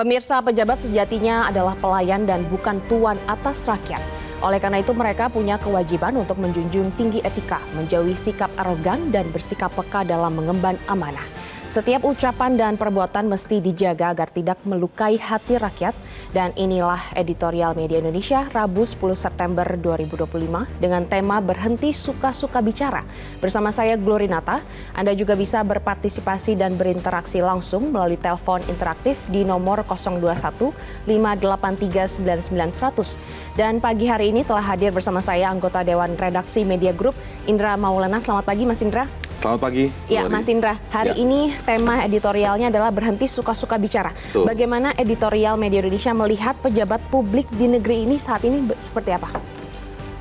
Pemirsa, pejabat sejatinya adalah pelayan dan bukan tuan atas rakyat. Oleh karena itu mereka punya kewajiban untuk menjunjung tinggi etika, menjauhi sikap arogan dan bersikap peka dalam mengemban amanah. Setiap ucapan dan perbuatan mesti dijaga agar tidak melukai hati rakyat. Dan inilah editorial Media Indonesia Rabu 10 September 2025 dengan tema Berhenti Suka-Suka Bicara. Bersama saya Glorinata, Anda juga bisa berpartisipasi dan berinteraksi langsung melalui telepon interaktif di nomor 021 583 9900. Dan pagi hari ini telah hadir bersama saya anggota Dewan Redaksi Media Group, Indra Maulana. Selamat pagi Mas Indra. Selamat pagi. Ya, Mas Indra, hari ini tema editorialnya adalah Berhenti Suka-Suka Bicara. Tuh. Bagaimana editorial Media Indonesia melihat pejabat publik di negeri ini saat ini seperti apa?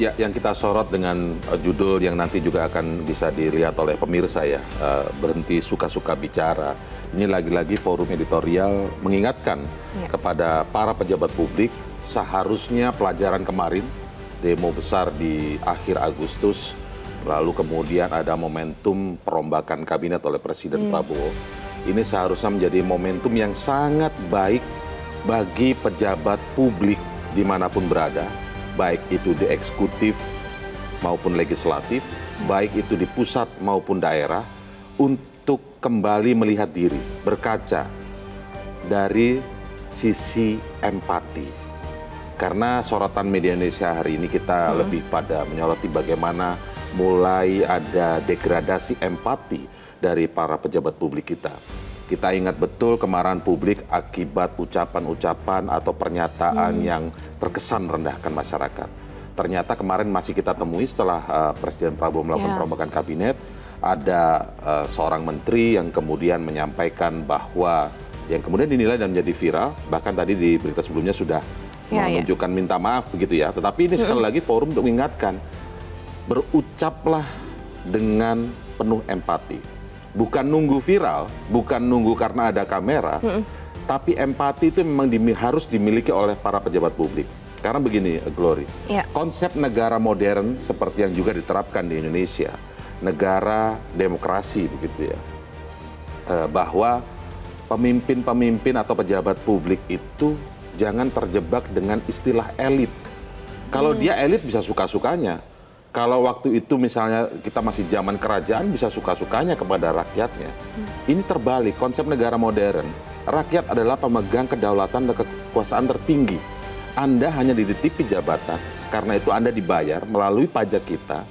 Ya, yang kita sorot dengan judul yang nanti juga akan bisa dilihat oleh pemirsa ya, Berhenti Suka-Suka Bicara. Ini lagi-lagi forum editorial mengingatkan kepada para pejabat publik, seharusnya pelajaran kemarin, demo besar di akhir Agustus, lalu kemudian ada momentum perombakan kabinet oleh Presiden Prabowo. Ini seharusnya menjadi momentum yang sangat baik bagi pejabat publik dimanapun berada, baik itu di eksekutif maupun legislatif, baik itu di pusat maupun daerah, untuk kembali melihat diri, berkaca dari sisi empati. Karena sorotan Media Indonesia hari ini kita lebih pada menyoroti bagaimana mulai ada degradasi empati dari para pejabat publik kita. Kita ingat betul kemarahan publik akibat ucapan-ucapan atau pernyataan yang terkesan merendahkan masyarakat. Ternyata kemarin masih kita temui setelah Presiden Prabowo melakukan perombakan kabinet, ada seorang menteri yang kemudian menyampaikan bahwa yang kemudian dinilai dan menjadi viral, bahkan tadi di berita sebelumnya sudah menunjukkan minta maaf begitu ya. Tetapi ini sekali lagi forum untuk mengingatkan, berucaplah dengan penuh empati. Bukan nunggu viral, bukan nunggu karena ada kamera, tapi empati itu memang harus dimiliki oleh para pejabat publik. Karena begini, Glory, konsep negara modern seperti yang juga diterapkan di Indonesia, negara demokrasi begitu ya, bahwa pemimpin-pemimpin atau pejabat publik itu jangan terjebak dengan istilah elit. Kalau dia elit bisa suka-sukanya. Kalau waktu itu misalnya kita masih zaman kerajaan bisa suka-sukanya kepada rakyatnya. Ini terbalik, konsep negara modern. Rakyat adalah pemegang kedaulatan dan kekuasaan tertinggi. Anda hanya dititipi jabatan, karena itu Anda dibayar melalui pajak kita,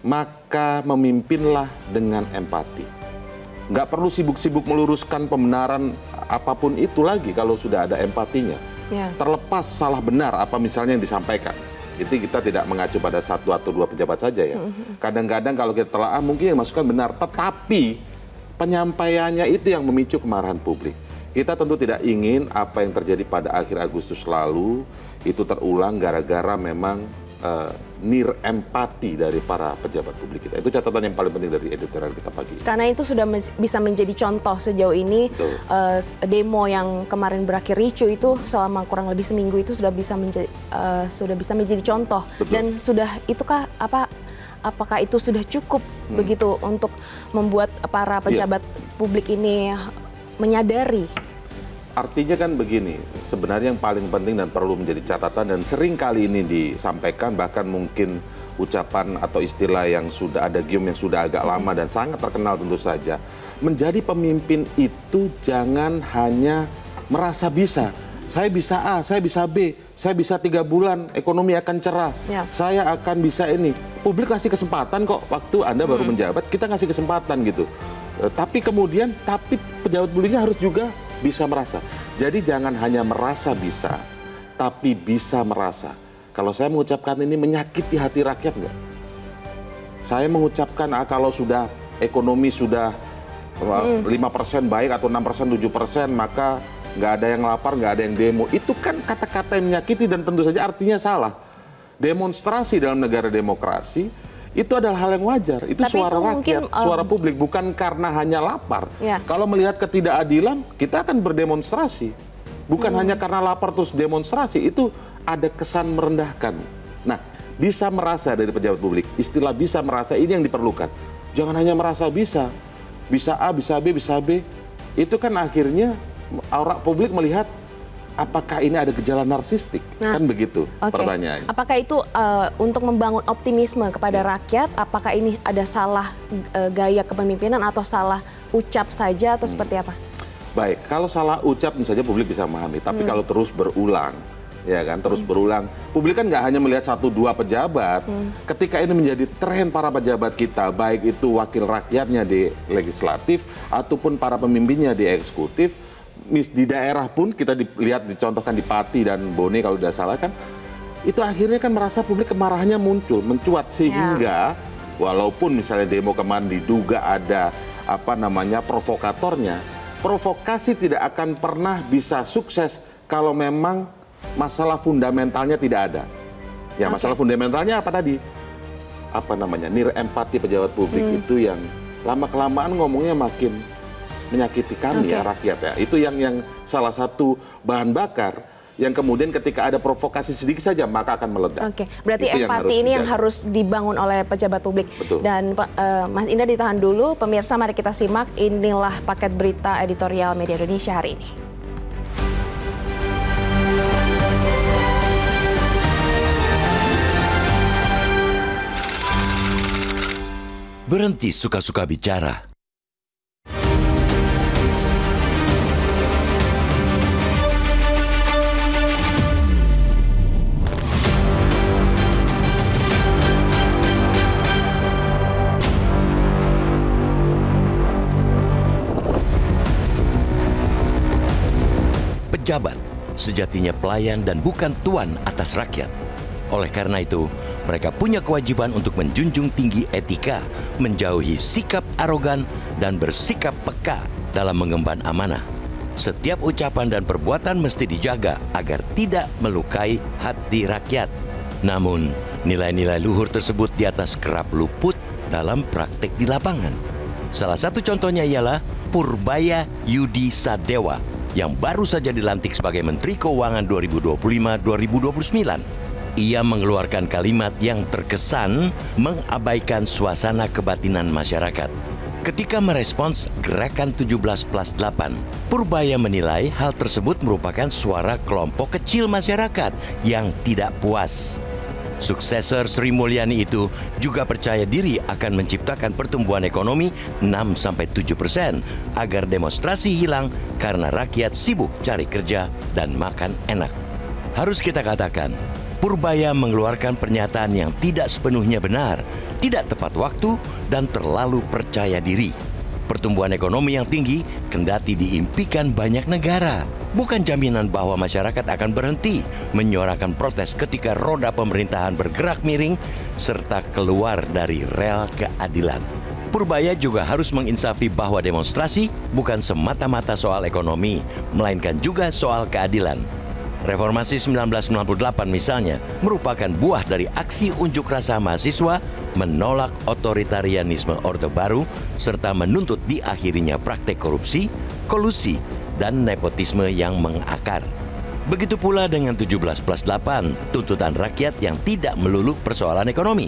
maka memimpinlah dengan empati. Nggak perlu sibuk-sibuk meluruskan pembenaran apapun itu lagi kalau sudah ada empatinya. Terlepas salah benar apa misalnya yang disampaikan. Itu kita tidak mengacu pada satu atau dua pejabat saja ya. Kadang-kadang kalau kita telah mungkin yang masukan benar, tetapi penyampaiannya itu yang memicu kemarahan publik. Kita tentu tidak ingin apa yang terjadi pada akhir Agustus lalu itu terulang gara-gara memang nir empati dari para pejabat publik kita. Itu catatan yang paling penting dari editorial kita pagi ini. Karena itu sudah bisa menjadi contoh sejauh ini. Demo yang kemarin berakhir ricu itu selama kurang lebih seminggu itu sudah bisa menjadi contoh. Dan sudah itukah apakah itu sudah cukup begitu untuk membuat para pejabat publik ini menyadari? Artinya kan begini, sebenarnya yang paling penting dan perlu menjadi catatan dan sering kali ini disampaikan, bahkan mungkin ucapan atau istilah yang sudah ada gium yang sudah agak lama dan sangat terkenal tentu saja. Menjadi pemimpin itu jangan hanya merasa bisa. Saya bisa A, saya bisa B, saya bisa 3 bulan, ekonomi akan cerah, saya akan bisa ini. Publik kasih kesempatan kok, waktu Anda baru menjabat, kita ngasih kesempatan gitu. Tapi kemudian, pejabat publiknya harus juga bisa merasa. Jadi jangan hanya merasa bisa, tapi bisa merasa. Kalau saya mengucapkan ini menyakiti hati rakyat nggak? Saya mengucapkan kalau sudah ekonomi sudah 5% baik atau 6%, 7%, maka nggak ada yang lapar, nggak ada yang demo. Itu kan kata-kata yang menyakiti dan tentu saja artinya salah. Demonstrasi dalam negara demokrasi itu adalah hal yang wajar. Itu tapi suara itu rakyat, suara publik, bukan karena hanya lapar. Kalau melihat ketidakadilan, kita akan berdemonstrasi. Bukan hanya karena lapar terus demonstrasi, itu ada kesan merendahkan. Nah, bisa merasa dari pejabat publik, istilah bisa merasa ini yang diperlukan. Jangan hanya merasa bisa A, bisa B, bisa B. Itu kan akhirnya orang publik melihat apakah ini ada gejala narsistik? Kan begitu pertanyaannya. Apakah itu untuk membangun optimisme kepada rakyat? Apakah ini ada salah gaya kepemimpinan atau salah ucap saja atau seperti apa? Baik, kalau salah ucap tentu saja publik bisa memahami. Tapi kalau terus berulang, ya kan, terus berulang, publik kan nggak hanya melihat 1-2 pejabat. Ketika ini menjadi tren para pejabat kita, baik itu wakil rakyatnya di legislatif ataupun para pemimpinnya di eksekutif, di daerah pun kita lihat dicontohkan di Pati dan Bone kalau tidak salah kan, itu akhirnya kan merasa publik kemarahannya muncul, mencuat sehingga walaupun misalnya demo kemarin diduga ada provokatornya, provokasi tidak akan pernah bisa sukses kalau memang masalah fundamentalnya tidak ada. Ya masalah fundamentalnya apa tadi? Nir empati pejabat publik itu yang lama-kelamaan ngomongnya makin menyakiti kami ya rakyat ya. Itu yang salah satu bahan bakar yang kemudian ketika ada provokasi sedikit saja maka akan meledak. Berarti itu empati ini yang harus dibangun oleh pejabat publik. Betul. Dan Mas Indra ditahan dulu, pemirsa mari kita simak inilah paket berita editorial Media Indonesia hari ini. Berhenti suka-suka bicara. Pejabat sejatinya pelayan dan bukan tuan atas rakyat. Oleh karena itu, mereka punya kewajiban untuk menjunjung tinggi etika, menjauhi sikap arogan, dan bersikap peka dalam mengemban amanah. Setiap ucapan dan perbuatan mesti dijaga agar tidak melukai hati rakyat. Namun, nilai-nilai luhur tersebut di atas kerap luput dalam praktik di lapangan. Salah satu contohnya ialah Purbaya Yudi Sadewa yang baru saja dilantik sebagai Menteri Keuangan 2025-2029. Ia mengeluarkan kalimat yang terkesan mengabaikan suasana kebatinan masyarakat. Ketika merespons gerakan 17+8, Purbaya menilai hal tersebut merupakan suara kelompok kecil masyarakat yang tidak puas. Suksesor Sri Mulyani itu juga percaya diri akan menciptakan pertumbuhan ekonomi 6-7% agar demonstrasi hilang karena rakyat sibuk cari kerja dan makan enak. Harus kita katakan, Purbaya mengeluarkan pernyataan yang tidak sepenuhnya benar, tidak tepat waktu, dan terlalu percaya diri. Pertumbuhan ekonomi yang tinggi kendati diimpikan banyak negara, bukan jaminan bahwa masyarakat akan berhenti menyuarakan protes ketika roda pemerintahan bergerak miring serta keluar dari rel keadilan. Purbaya juga harus menginsafi bahwa demonstrasi bukan semata-mata soal ekonomi, melainkan juga soal keadilan. Reformasi 1998 misalnya merupakan buah dari aksi unjuk rasa mahasiswa menolak otoritarianisme Orde Baru serta menuntut diakhirinya praktek korupsi, kolusi, dan nepotisme yang mengakar. Begitu pula dengan 17+8, tuntutan rakyat yang tidak melulu persoalan ekonomi.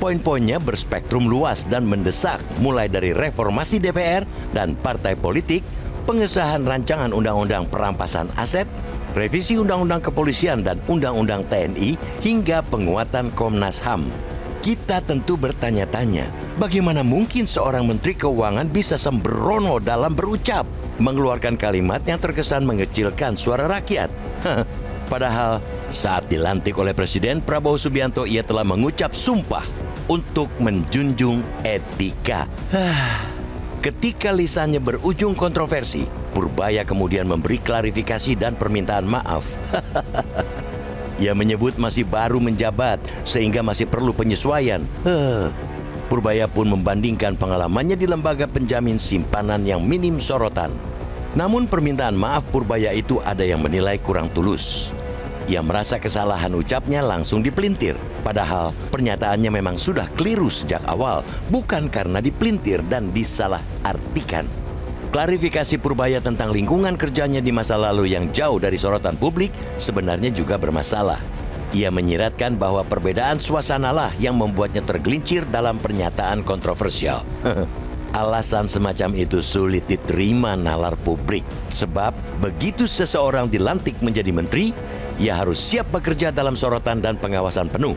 Poin-poinnya berspektrum luas dan mendesak mulai dari reformasi DPR dan partai politik, pengesahan rancangan undang-undang perampasan aset, revisi undang-undang kepolisian dan undang-undang TNI, hingga penguatan Komnas HAM. Kita tentu bertanya-tanya, bagaimana mungkin seorang Menteri Keuangan bisa sembrono dalam berucap, mengeluarkan kalimat yang terkesan mengecilkan suara rakyat? Padahal saat dilantik oleh Presiden Prabowo Subianto, ia telah mengucap sumpah untuk menjunjung etika. Ketika lisannya berujung kontroversi, Purbaya kemudian memberi klarifikasi dan permintaan maaf. Ia menyebut masih baru menjabat sehingga masih perlu penyesuaian. Purbaya pun membandingkan pengalamannya di lembaga penjamin simpanan yang minim sorotan. Namun permintaan maaf Purbaya itu ada yang menilai kurang tulus. Ia merasa kesalahan ucapnya langsung dipelintir. Padahal pernyataannya memang sudah keliru sejak awal, bukan karena dipelintir dan disalahartikan. Klarifikasi Purbaya tentang lingkungan kerjanya di masa lalu yang jauh dari sorotan publik sebenarnya juga bermasalah. Ia menyiratkan bahwa perbedaan suasanalah yang membuatnya tergelincir dalam pernyataan kontroversial. Alasan semacam itu sulit diterima nalar publik. Sebab begitu seseorang dilantik menjadi menteri, ia harus siap bekerja dalam sorotan dan pengawasan penuh.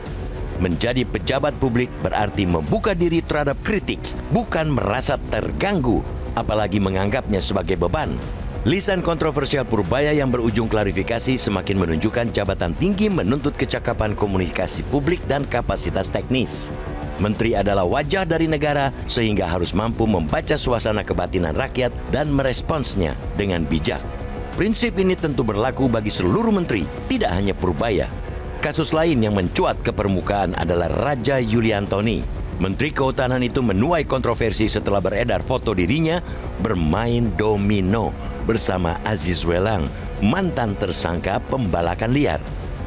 Menjadi pejabat publik berarti membuka diri terhadap kritik, bukan merasa terganggu, apalagi menganggapnya sebagai beban. Lisan kontroversial Purbaya yang berujung klarifikasi semakin menunjukkan jabatan tinggi menuntut kecakapan komunikasi publik dan kapasitas teknis. Menteri adalah wajah dari negara sehingga harus mampu membaca suasana kebatinan rakyat dan meresponsnya dengan bijak. Prinsip ini tentu berlaku bagi seluruh menteri, tidak hanya Purbaya. Kasus lain yang mencuat ke permukaan adalah Raja Yuliantoni. Menteri Kehutanan itu menuai kontroversi setelah beredar foto dirinya bermain domino bersama Aziz Welang, mantan tersangka pembalakan liar.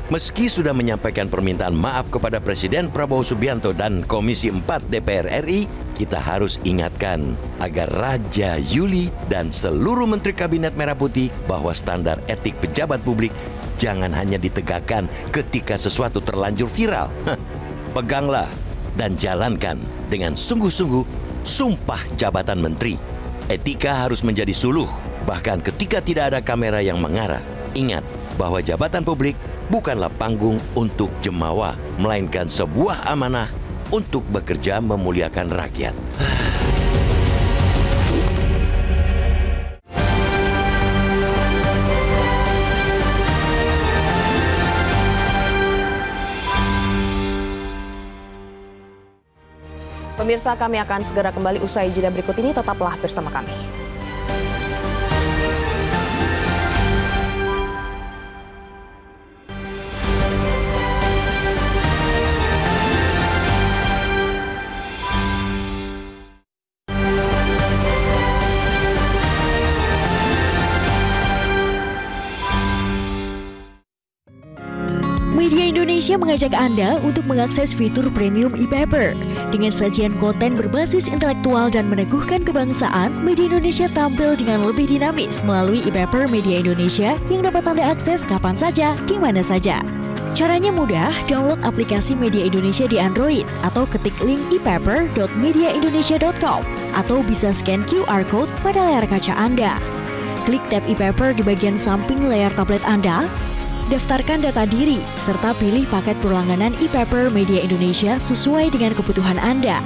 Meski sudah menyampaikan permintaan maaf kepada Presiden Prabowo Subianto dan Komisi 4 DPR RI, kita harus ingatkan agar Raja Yuli dan seluruh Menteri Kabinet Merah Putih bahwa standar etik pejabat publik jangan hanya ditegakkan ketika sesuatu terlanjur viral. Peganglah dan jalankan dengan sungguh-sungguh sumpah jabatan menteri. Etika harus menjadi suluh, bahkan ketika tidak ada kamera yang mengarah. Ingat bahwa jabatan publik bukanlah panggung untuk jemawa, melainkan sebuah amanah untuk bekerja memuliakan rakyat. Pemirsa, kami akan segera kembali usai jeda berikut ini. Tetaplah bersama kami. Media Indonesia mengajak Anda untuk mengakses fitur premium e-paper. Dengan sajian konten berbasis intelektual dan meneguhkan kebangsaan, Media Indonesia tampil dengan lebih dinamis melalui e-paper Media Indonesia yang dapat Anda akses kapan saja, di mana saja. Caranya mudah, download aplikasi Media Indonesia di Android atau ketik link e-paper.mediaindonesia.com atau bisa scan QR Code pada layar kaca Anda. Klik tab e-paper di bagian samping layar tablet Anda. Daftarkan data diri, serta pilih paket berlangganan e-paper Media Indonesia sesuai dengan kebutuhan Anda.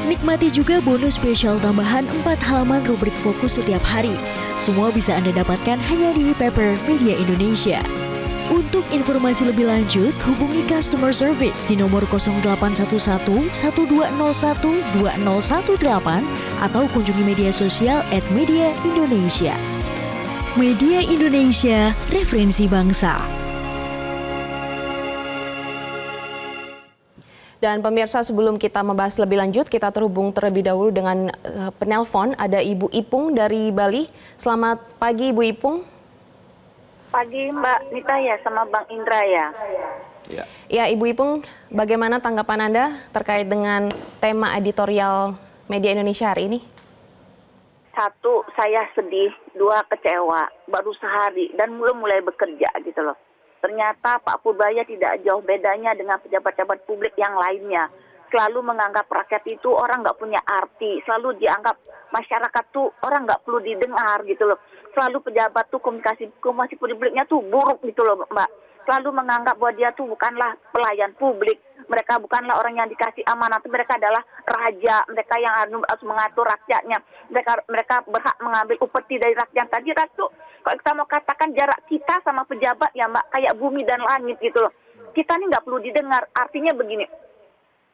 Nikmati juga bonus spesial tambahan 4 halaman rubrik fokus setiap hari. Semua bisa Anda dapatkan hanya di e-paper Media Indonesia. Untuk informasi lebih lanjut, hubungi customer service di nomor 0811 1201 2018 atau kunjungi media sosial @mediaindonesia. Media Indonesia, referensi bangsa. Dan pemirsa, sebelum kita membahas lebih lanjut, kita terhubung terlebih dahulu dengan penelpon. Ada Ibu Ipung dari Bali. Selamat pagi, Ibu Ipung. Pagi, Mbak Nita ya, sama Bang Indra ya. Ya, Ibu Ipung, bagaimana tanggapan Anda terkait dengan tema editorial Media Indonesia hari ini? 1, saya sedih. 2, kecewa. Baru sehari dan belum mulai bekerja gitu loh. Ternyata Pak Purbaya tidak jauh bedanya dengan pejabat-pejabat publik yang lainnya. Selalu menganggap rakyat itu orang nggak punya arti. Selalu dianggap masyarakat tuh orang nggak perlu didengar gitu loh. Selalu pejabat tuh komunikasi publiknya tuh buruk gitu loh, Mbak. Selalu menganggap bahwa dia tuh bukanlah pelayan publik. Mereka bukanlah orang yang dikasih amanat, mereka adalah raja, mereka yang harus mengatur rakyatnya. Mereka berhak mengambil upeti dari rakyat. Tadi Ratu, kalau kita mau katakan jarak kita sama pejabat ya Mbak, kayak bumi dan langit gitu loh. Kita ini nggak perlu didengar, artinya begini.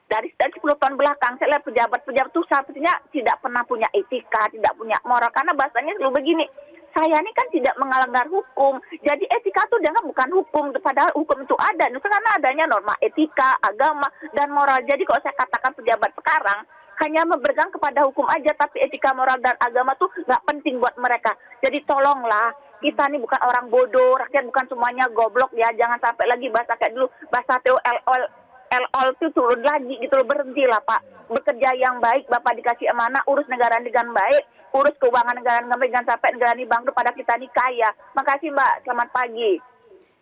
Dari 10 tahun belakang, saya lihat pejabat-pejabat itu sepertinya tidak pernah punya etika, tidak punya moral. Karena bahasanya selalu begini, saya ini kan tidak melanggar hukum. Jadi etika itu dengan bukan hukum, padahal hukum itu ada. Itu karena adanya norma etika, agama, dan moral. Jadi kalau saya katakan pejabat sekarang, hanya berpegang kepada hukum aja, tapi etika, moral, dan agama tuh nggak penting buat mereka. Jadi tolonglah, kita ini bukan orang bodoh, rakyat bukan semuanya goblok ya. Jangan sampai lagi bahasa kayak dulu, bahasa TOL itu turun lagi gitu loh. Berhentilah Pak, bekerja yang baik, Bapak dikasih amanah, urus negara dengan baik, urus keuangan negara dengan baik, jangan sampai negara ini bangkrut pada kita ini kaya. Makasih Mbak, selamat pagi.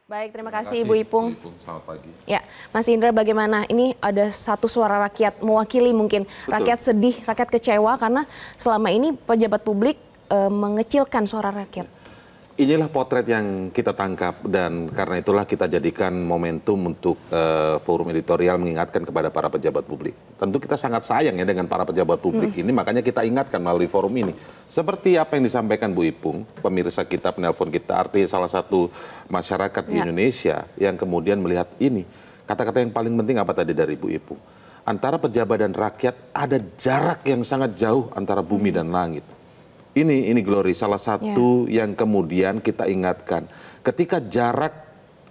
Baik, terima kasih Ibu Ipung. Selamat pagi. Ya, Mas Indra, bagaimana? Ini ada satu suara rakyat mewakili mungkin rakyat sedih, rakyat kecewa karena selama ini pejabat publik mengecilkan suara rakyat. Inilah potret yang kita tangkap dan karena itulah kita jadikan momentum untuk forum editorial mengingatkan kepada para pejabat publik. Tentu kita sangat sayang ya dengan para pejabat publik ini, makanya kita ingatkan melalui forum ini. Seperti apa yang disampaikan Bu Ipung, pemirsa kita, penelpon kita, artinya salah satu masyarakat di Indonesia yang kemudian melihat ini. Kata-kata yang paling penting apa tadi dari Bu Ipung? Antara pejabat dan rakyat ada jarak yang sangat jauh antara bumi dan langit. Ini Glory, salah satu yang kemudian kita ingatkan. Ketika jarak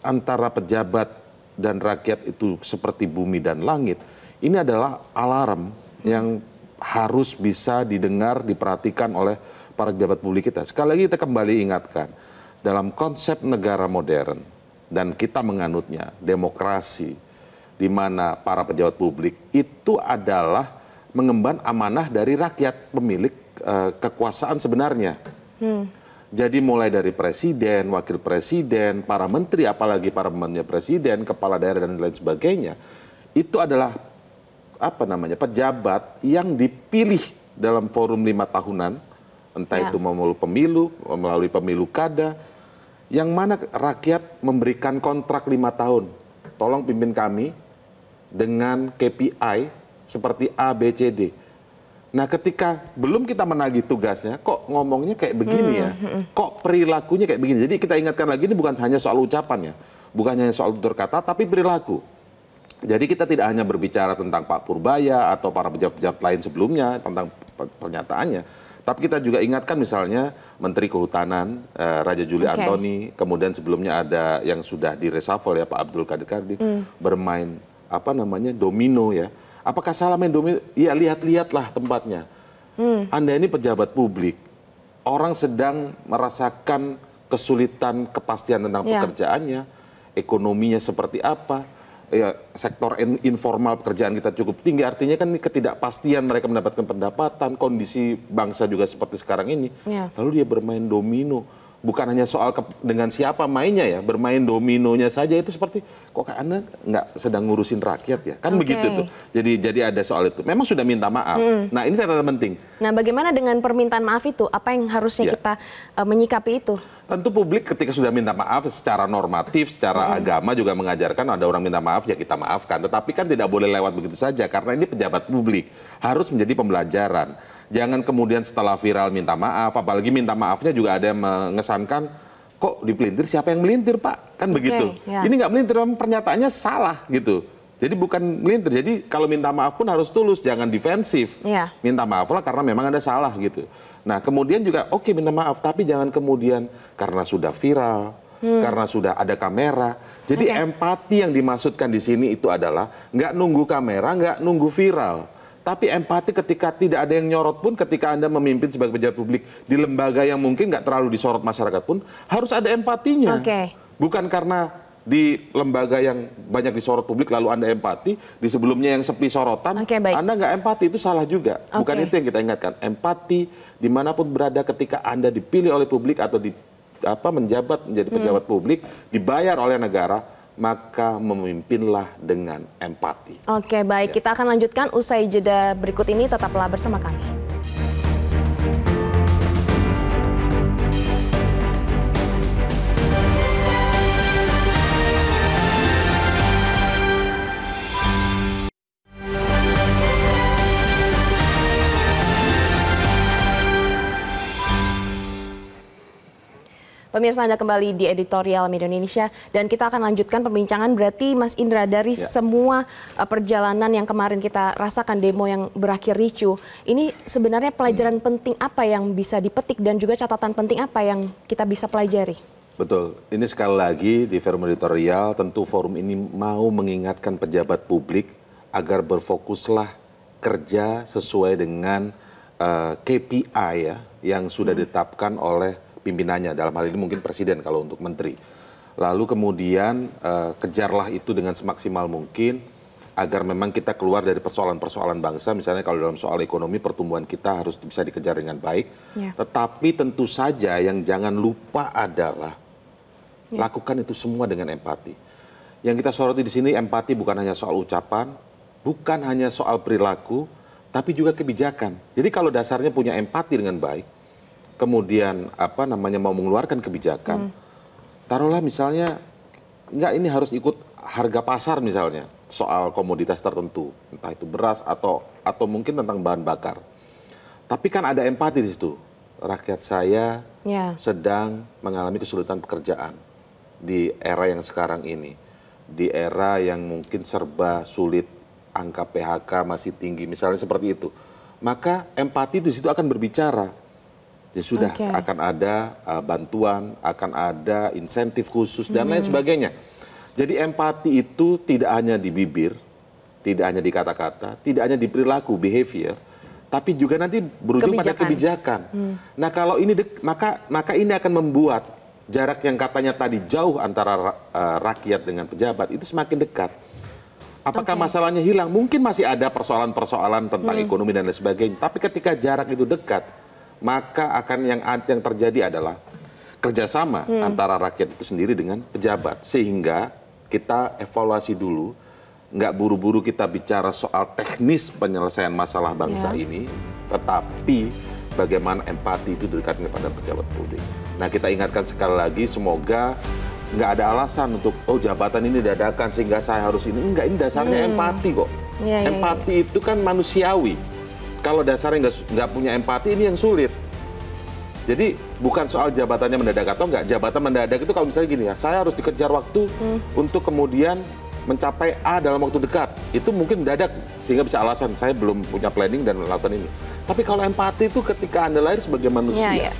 antara pejabat dan rakyat itu seperti bumi dan langit, ini adalah alarm yang harus bisa didengar, diperhatikan oleh para pejabat publik kita. Sekali lagi kita kembali ingatkan, dalam konsep negara modern, dan kita menganutnya, demokrasi, di mana para pejabat publik itu adalah mengemban amanah dari rakyat, pemilik kekuasaan sebenarnya. Jadi mulai dari presiden, wakil presiden, para menteri, apalagi para pembantu presiden, kepala daerah dan lain sebagainya, itu adalah pejabat yang dipilih dalam forum 5 tahunan, entah itu melalui pemilu kada, yang mana rakyat memberikan kontrak 5 tahun. Tolong pimpin kami dengan KPI seperti A, B, C, D. Nah, ketika belum kita menagih tugasnya, kok ngomongnya kayak begini ya? Kok perilakunya kayak begini? Jadi kita ingatkan lagi, ini bukan hanya soal ucapan ya, bukan hanya soal tutur kata, tapi perilaku. Jadi kita tidak hanya berbicara tentang Pak Purbaya atau para pejabat-pejabat lain sebelumnya tentang pernyataannya, tapi kita juga ingatkan misalnya Menteri Kehutanan Raja Juli Antoni, kemudian sebelumnya ada yang sudah di reshuffle ya Pak Abdul Qadir Karding, bermain domino ya. Apakah salah main domino? Ya lihat-lihatlah tempatnya. Anda ini pejabat publik, orang sedang merasakan kesulitan kepastian tentang pekerjaannya, ekonominya seperti apa, ya sektor informal pekerjaan kita cukup tinggi, artinya kan ketidakpastian mereka mendapatkan pendapatan, kondisi bangsa juga seperti sekarang ini. Lalu dia bermain domino. Bukan hanya soal dengan siapa mainnya ya, bermain dominonya saja itu seperti kok Anda nggak sedang ngurusin rakyat ya, kan begitu tuh. Jadi ada soal itu. Memang sudah minta maaf. Nah ini catatan penting. Nah bagaimana dengan permintaan maaf itu? Apa yang harusnya kita menyikapi itu? Tentu publik ketika sudah minta maaf secara normatif, secara agama juga mengajarkan ada orang minta maaf ya kita maafkan. Tetapi kan tidak boleh lewat begitu saja karena ini pejabat publik, harus menjadi pembelajaran. Jangan kemudian setelah viral minta maaf, apalagi minta maafnya juga ada yang mengesankan kok dipelintir, siapa yang melintir Pak? Kan begitu. Ini nggak melintir, pernyataannya salah gitu. Jadi bukan melintir, jadi kalau minta maaf pun harus tulus, jangan defensif. Minta maaf lah karena memang ada salah gitu. Nah kemudian juga oke minta maaf, tapi jangan kemudian karena sudah viral, karena sudah ada kamera. Jadi empati yang dimaksudkan di sini itu adalah nggak nunggu kamera, nggak nunggu viral. Tapi empati ketika tidak ada yang nyorot pun, ketika Anda memimpin sebagai pejabat publik di lembaga yang mungkin nggak terlalu disorot masyarakat pun, harus ada empatinya. Bukan karena di lembaga yang banyak disorot publik lalu Anda empati, di sebelumnya yang sepi sorotan, Anda nggak empati, itu salah juga. Bukan itu yang kita ingatkan. Empati dimanapun berada ketika Anda dipilih oleh publik atau menjabat menjadi pejabat publik, dibayar oleh negara, maka memimpinlah dengan empati. Oke, baik. Kita akan lanjutkan usai jeda berikut ini. Tetaplah bersama kami. Pemirsa, Anda kembali di editorial Media Indonesia dan kita akan lanjutkan perbincangan. Berarti Mas Indra, dari semua perjalanan yang kemarin kita rasakan, demo yang berakhir ricuh, ini sebenarnya pelajaran penting apa yang bisa dipetik dan juga catatan penting apa yang kita bisa pelajari? Betul, ini sekali lagi di forum editorial tentu forum ini mau mengingatkan pejabat publik agar berfokuslah kerja sesuai dengan KPI ya, yang sudah ditetapkan oleh pimpinannya, dalam hal ini mungkin presiden kalau untuk menteri. Lalu kemudian kejarlah itu dengan semaksimal mungkin agar memang kita keluar dari persoalan-persoalan bangsa. Misalnya kalau dalam soal ekonomi, pertumbuhan kita harus bisa dikejar dengan baik. Tetapi tentu saja yang jangan lupa adalah Lakukan itu semua dengan empati. Yang kita soroti di sini empati bukan hanya soal ucapan, bukan hanya soal perilaku, tapi juga kebijakan. Jadi kalau dasarnya punya empati dengan baik, kemudian mau mengeluarkan kebijakan, taruhlah misalnya enggak ini harus ikut harga pasar misalnya soal komoditas tertentu, entah itu beras atau mungkin tentang bahan bakar. Tapi kan ada empati di situ. Rakyat saya sedang mengalami kesulitan pekerjaan di era yang sekarang ini. Di era yang mungkin serba sulit, angka PHK masih tinggi, misalnya seperti itu. Maka empati di situ akan berbicara. Ya sudah, akan ada bantuan, akan ada insentif khusus, dan lain sebagainya. Jadi empati itu tidak hanya di bibir, tidak hanya di kata-kata, tidak hanya di perilaku, behavior, tapi juga nanti berujung pada kebijakan. Nah kalau ini maka ini akan membuat jarak yang katanya tadi jauh antara rakyat dengan pejabat itu semakin dekat. Apakah masalahnya hilang? Mungkin masih ada persoalan-persoalan tentang ekonomi dan lain sebagainya. Tapi ketika jarak itu dekat, maka akan yang terjadi adalah kerjasama antara rakyat itu sendiri dengan pejabat. Sehingga kita evaluasi dulu, nggak buru-buru kita bicara soal teknis penyelesaian masalah bangsa ini, tetapi bagaimana empati itu dekatnya pada pejabat publik. Nah kita ingatkan sekali lagi, semoga nggak ada alasan untuk jabatan ini dadakan sehingga saya harus ini. Enggak, ini dasarnya empati kok. Empati itu kan manusiawi. Kalau dasarnya nggak punya empati, ini yang sulit. Jadi bukan soal jabatannya mendadak atau enggak. Jabatan mendadak itu kalau misalnya gini ya, saya harus dikejar waktu untuk kemudian mencapai A dalam waktu dekat. Itu mungkin mendadak sehingga bisa alasan saya belum punya planning dan melakukan ini. Tapi kalau empati itu ketika Anda lahir sebagai manusia,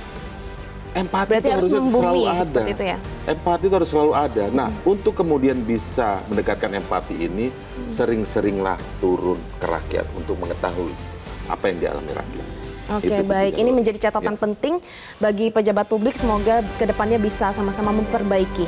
empati berarti itu harus selalu ada. Seperti itu ya? Empati itu harus selalu ada. Nah, untuk kemudian bisa mendekatkan empati ini, sering-seringlah turun ke rakyat untuk mengetahui apa yang dialami rakyat. Oke, baik. Ini menjadi catatan penting bagi pejabat publik. Semoga kedepannya bisa sama-sama memperbaiki.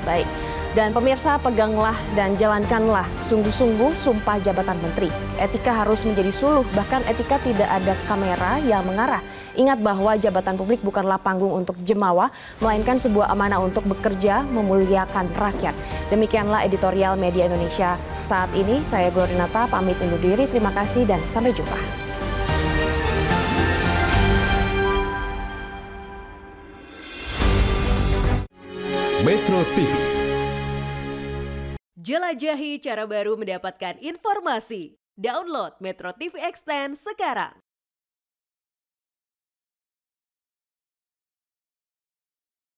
Baik. Dan pemirsa, peganglah dan jalankanlah sungguh-sungguh sumpah jabatan menteri. Etika harus menjadi suluh, bahkan etika tidak ada kamera yang mengarah. Ingat bahwa jabatan publik bukanlah panggung untuk jemawa, melainkan sebuah amanah untuk bekerja memuliakan rakyat. Demikianlah editorial Media Indonesia saat ini. Saya Glorinata pamit undur diri. Terima kasih dan sampai jumpa. Metro TV. Jelajahi cara baru mendapatkan informasi. Download Metro TV Extend sekarang.